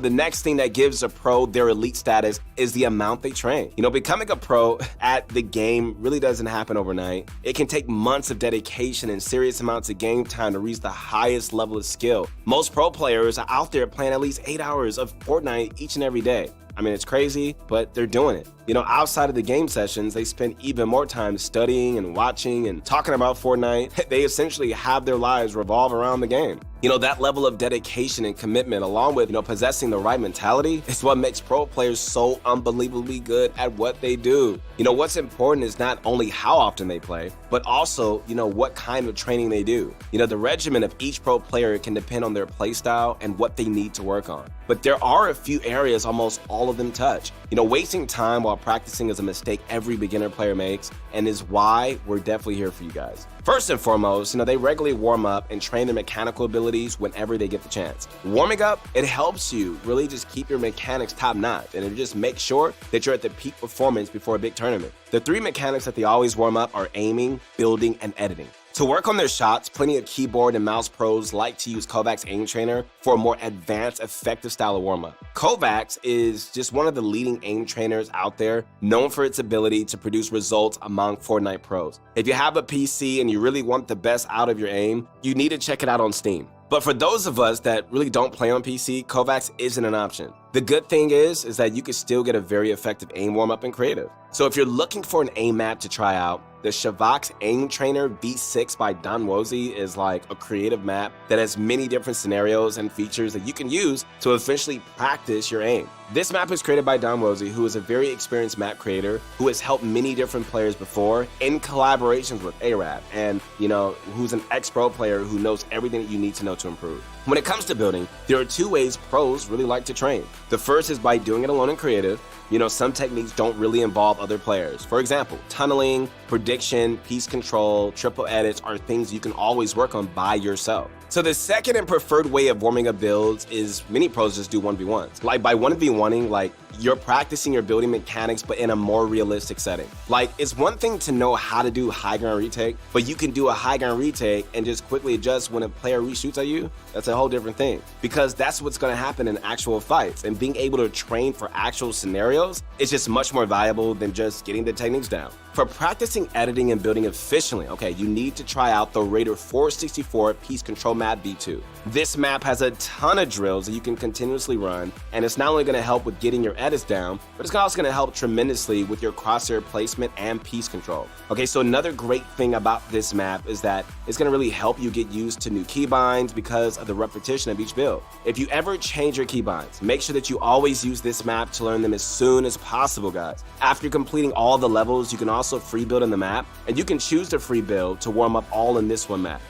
The next thing that gives a pro their elite status is the amount they train. Becoming a pro at the game really doesn't happen overnight. It can take months of dedication and serious amounts of game time to reach the highest level of skill. Most pro players are out there playing at least 8 hours of Fortnite each and every day. I mean, it's crazy, but they're doing it. Outside of the game sessions, they spend even more time studying and watching and talking about Fortnite. They essentially have their lives revolve around the game. That level of dedication and commitment, along with, possessing the right mentality, is what makes pro players so unbelievably good at what they do. What's important is not only how often they play, but also, what kind of training they do. The regimen of each pro player can depend on their playstyle and what they need to work on. But there are a few areas almost all of them touch. Wasting time while practicing is a mistake every beginner player makes, and is why we're definitely here for you guys. First and foremost, they regularly warm up and train their mechanical abilities whenever they get the chance. Warming up, it helps you really just keep your mechanics top notch, and it just makes sure that you're at the peak performance before a big tournament. The 3 mechanics that they always warm up are aiming, building, and editing. To work on their shots, plenty of keyboard and mouse pros like to use Kovacs Aim Trainer for a more advanced, effective style of warm-up. Kovacs is just one of the leading aim trainers out there, known for its ability to produce results among Fortnite pros. If you have a PC and you really want the best out of your aim, you need to check it out on Steam. But for those of us that really don't play on PC, Kovacs isn't an option. The good thing is that you can still get a very effective aim warm-up in creative. So if you're looking for an aim map to try out, the Shivox Aim Trainer V6 by Don Wozey is like a creative map that has many different scenarios and features that you can use to eventually practice your aim. This map is created by Don Wozey, who is a very experienced map creator who has helped many different players before in collaborations with Arab, and who's an ex-pro player who knows everything that you need to know to improve. When it comes to building, there are 2 ways pros really like to train. The first is by doing it alone in creative. Some techniques don't really involve other players. For example, tunneling, prediction, piece control, triple edits are things you can always work on by yourself. So the second and preferred way of warming up builds is many pros just do 1v1s. Like by 1v1ing, you're practicing your building mechanics, but in a more realistic setting. It's one thing to know how to do high ground retake, but you can do a high ground retake and just quickly adjust when a player reshoots at you. That's a whole different thing, because that's what's going to happen in actual fights, and being able to train for actual scenarios is just much more valuable than just getting the techniques down. For practicing editing and building efficiently, you need to try out the Raider 464 Piece Control Map V2. This map has a ton of drills that you can continuously run, and it's not only going to help with getting your edits down, but it's also going to help tremendously with your crosshair placement and piece control. So another great thing about this map is that it's going to really help you get used to new keybinds because of the repetition of each build. If you ever change your keybinds, make sure that you always use this map to learn them as soon as possible, guys. After completing all the levels, you can also free build in the map, and you can choose the free build to warm up all in this one map.